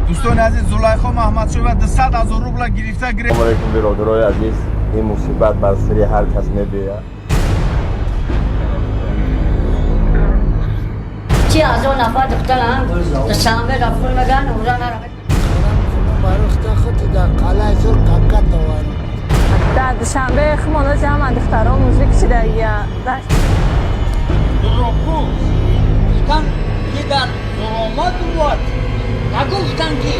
دوستان عزیز، زلیخا محمدشاه 200,000 روبل گرفته. السلام علیکم برادرای عزیز. این مصیبت بر سری هر کس میبیه. چی از اون نفر دخترم شنبه رفتون مگن اونجا نرمه باروخته خودی در قلعه زور قبقت دوارم در دوشنبه خمانو جمع دخترها موزیک چی دیگه دروغگو گفتن که در ظلمات بود نگفتن که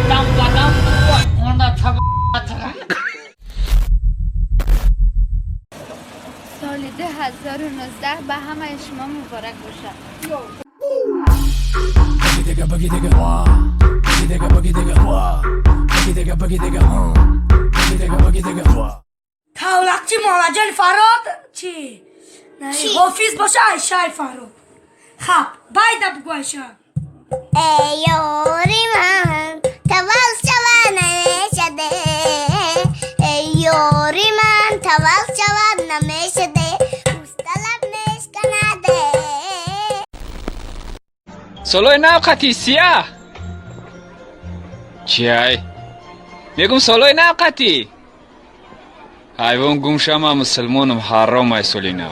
دم بدم بود اون سال 2019 به همه شما مبارک باشه. تولقچی محمد فراد چی؟ حافظ باشه عیشه فراد. خب باید بگو عیشه. ای یاری من تول شود نمیشده، ای یاری من تول شود نمیشده، مستلب نشکنده. سالای نو قطی سیاه چیای؟ میگم سالای نو قطی حیوان گم شما مسلمانم حرام ای سالی نو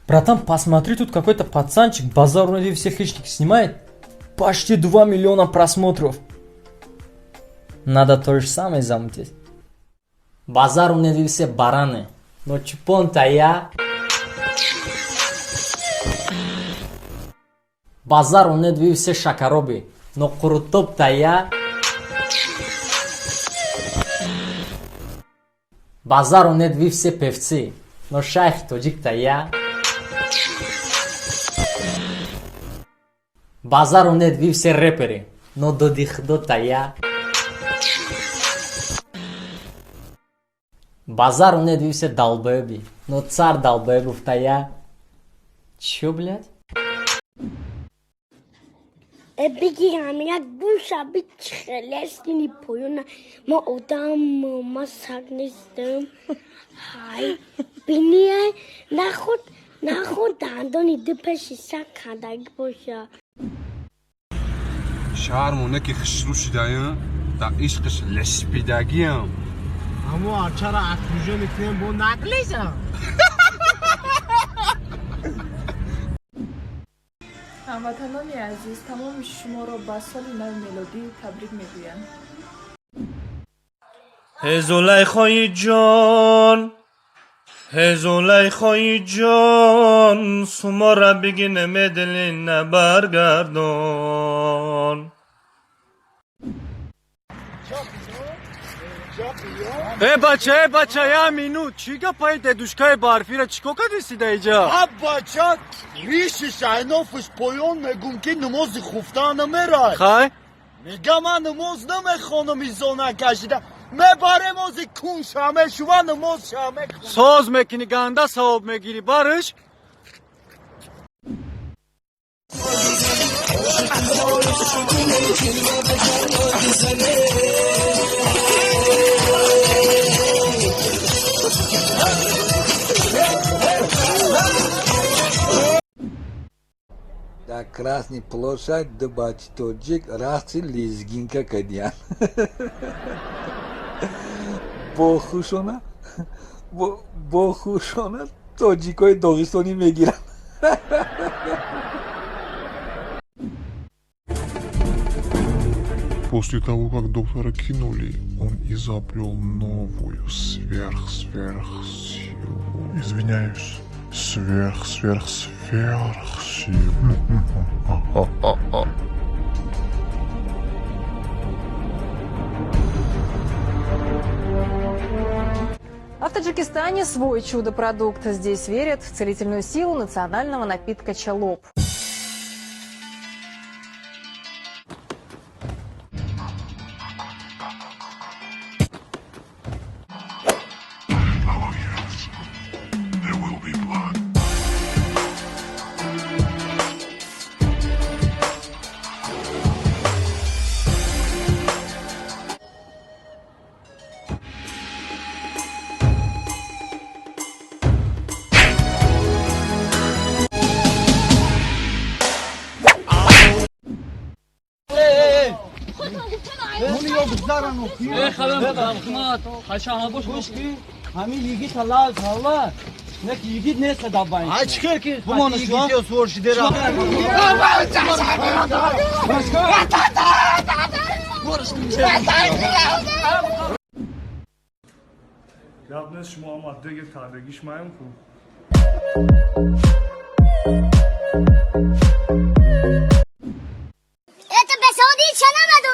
Братан, посмотри, тут какой-то пацанчик базар ради всех хищников снимает. Почти 2 миллиона просмотров. Надо то же самое замутить. Базар ради все бараны. Но чупон-то я. Базар ради все шакароби. Но крутоп-то я. Базар ради все певцы. Но шайх тоджик-то я. Базар ради все рэперы. Но додих-то я. Базар ради все долбоеби. Но царь долбоебов-то я. Чё, блядь? بگیرم یک بون شبی خلصنی پایونه ما آدم ما سگ نیستم های بینی نخود دندانی دو پشی سگ کندگی باشه شهرمونه که خشرو شدایم در عشقش لشپیدگیم. اما چرا افروژه میکنیم با نقلیزم هموطنان عزیز تمام شما را به سال نو میلادی تبریک میگویم. زلیخای جان زلیخای جان شما را بگی نمیدلی نبرگردان بچه یا مینو چیگه پای ددوشکای بارفی را چیکو کدیسیده ایجا؟ بچه ریشش اینافش پایان میگم که نماز خفتن نمیره خواهی؟ میگم من نماز نمیخونم ایزانه کشیده میبرم از کون شمه شما نماز شمه ساز میکنی گنده ثواب میگیری بارش؟ در Красной площадь дебать тоджик рахси лезгинка кадьян. بخوشانه تاجیکای داغستانی میگیرن. После того, как доктора кинули, он изобрел новую сверхсилу. Извиняюсь, сверхсилу. А в Таджикистане свой чудо-продукт. Здесь верят в целительную силу национального напитка чалоп. همین یگیت الله تعالی نه کی یگیت نیست داباین ها چیکار کی بمون شو سورشی درا یادنش شما ماده تازگیش مایم خوب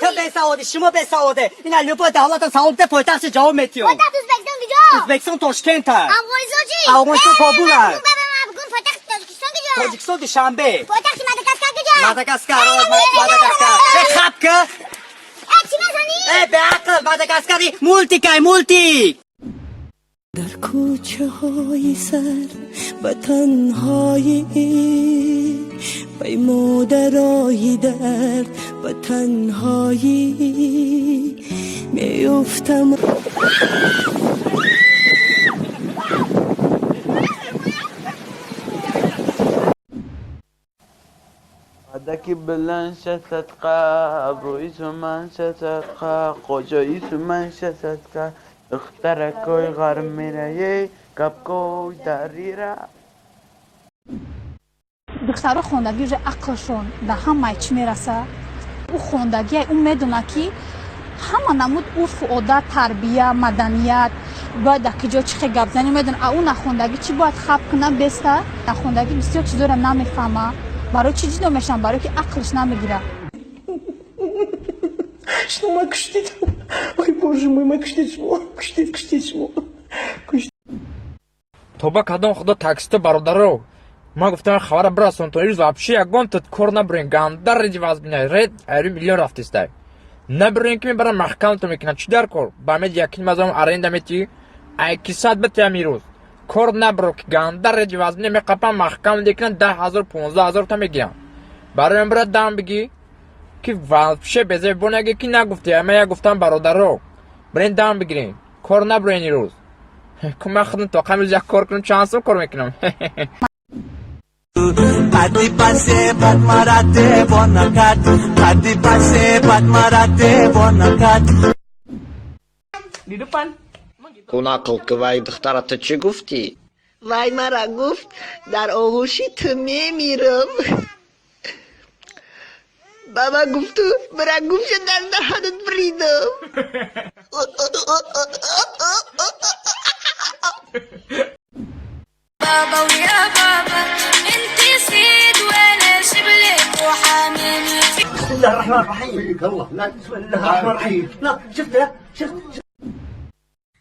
تو به سعودی شما به سعودی این الوپا دولت سعودی پایتخت جواب میتیو پایتخت ازبکستان کجا؟ ازبکستان تاشکند است افغانستان چی؟ افغانستان کابل است بگو پایتخت تاجیکستان کجا؟ تاجیکستان دوشنبه پایتخت ماداگاسکار کجا؟ ماداگاسکار ماداگاسکار خب که چی می‌زنی؟ به عقل ماداگاسکاری مولتی در کوچه های سر و تنهایی پیمودرایی درد و تنهایی میفتم عدکی بلند شتتقه ابرویسو من شتتقه قجاییسو من شتتقه اخترکوی غرم میره کپکوی دریره دخترها خوندگی رو عقلشون به همه چی میرسه او خوندگی اون میدونه که همه نمود عرف و عادت تربیه مدنیت باید در کجا چی گپ زنی میدونه اون نخوندگی چی باید خب کنه بسته نخوندگی بسیار چیزا رو نمیفهمه برای چی جدا میشن برای که عقلش نمیگیره Что мы кштить? Ой, боже мой, мы кштить шмо. Кштить шмо. То ба кадом худо таксито бародаро. Ма гуфтам хабара бирасон то ирӯз вообще ягон тат кор набирен гандар реди вазбина ред айру миллион рафтистай. Набирен ки мебарам маҳкаматон мекунам чӣ дар кор? Ба мед якин мазам аренда мети ай кисат битам ирӯз. Кор набиро ки гандар реди вазбина меқапам маҳкам декунам 10,000 15,000 та мегирам. Бароям бирад дам биги ки вообще без забонаги ки нагуфти ама я гуфтам бародаро брен дам бигирин кор набрен ирӯз кумак худам то камил як кор кунам чанд сол кор мекунам قدی پسه بد مرده با نکد قدی پسه بد مرده با نکد Di depan. Kunakıl kıvay dıhtarata çi gufti? Vay mara guft dar oğuşi tümemirim. Baba guftu bırak gufşa dar dahadet bridum. بابا ويا بابا انت سيد وانا شبلك وحاميني بسم الله الرحمن الرحيم الله لا بسم الله الرحمن الرحيم لا شفت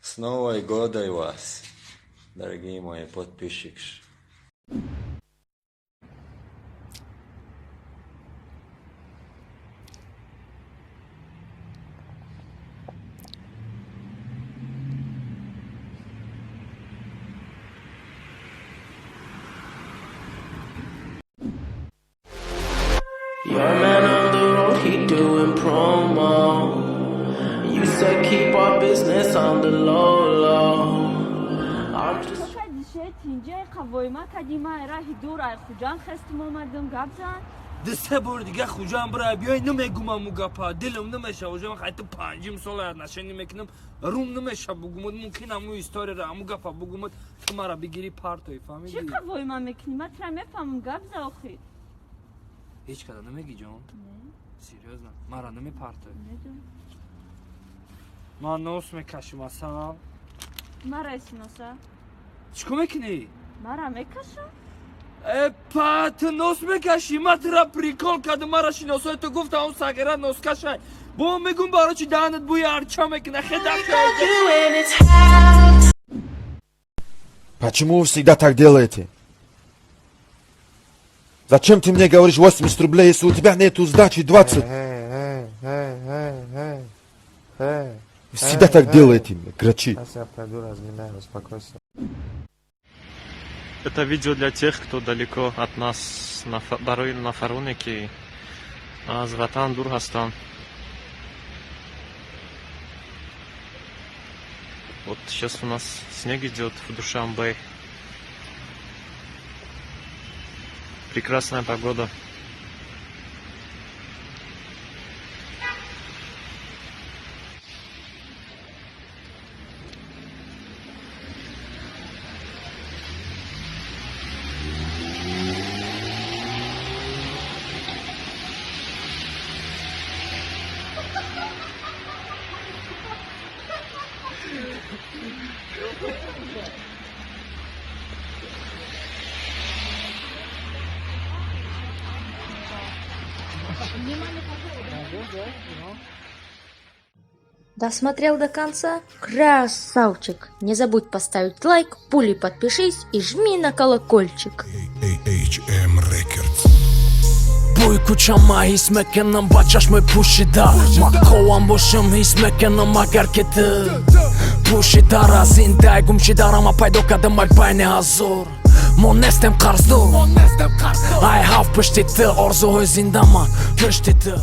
С Новой годой вас, дорогие мои подписчики. Your man on the road, he doing promo. You said keep our business on the low, low. I'm just دسته بار دیگه خوجام برای بیای نمیگم امو گپا دلم نمیشه وجام خیلی پنجم سال نشینی میکنم روم نمیشه بگم ممکن امو استوری را امو گپا بگم تو مرا بگیری پارتوی فهمیدی چه قوی من میکنی من ترا میفهمم گپ زاخی هیچ کدام نمیگی جان سیریوز نه مرا نمیپارتوی من نوس میکشم اصلا مرا اسنوسا چیکار میکنی مرا میکشم پات نوس میکشی من ترا پریکول کردم مرا شناسای تو گفت اون سگره نوس کشای با میگم برای چی دهنت بوی ارچا میکنه Почему вы всегда так делаете? Зачем ты мне говоришь 80 рублей, если у тебя нету сдачи 20? Вы всегда так делаете, грачи. Сейчас я пойду разминаю, успокойся. Это видео для тех, кто далеко от нас, на дороге на Фарунике, Зватан, Дургастан. Вот сейчас у нас снег идет в Душанбе. Прекрасная погода. Досмотрел до конца? Красавчик! Не забудь поставить лайк, пулей подпишись и жми на колокольчик. HM Records. Բույք ու չամա հիս մեկենամ բաճաշ մը պուշի դա Մակով ամբոշում հիս մեկենամ ագարկետը Պուշի դարա զին դայգում չի դարամա պայդո կադը մայք բայնի հազոր Մոնեստեմ կարզդոր I have պշտիտը օրզո հոյ զինդամա պշտիտը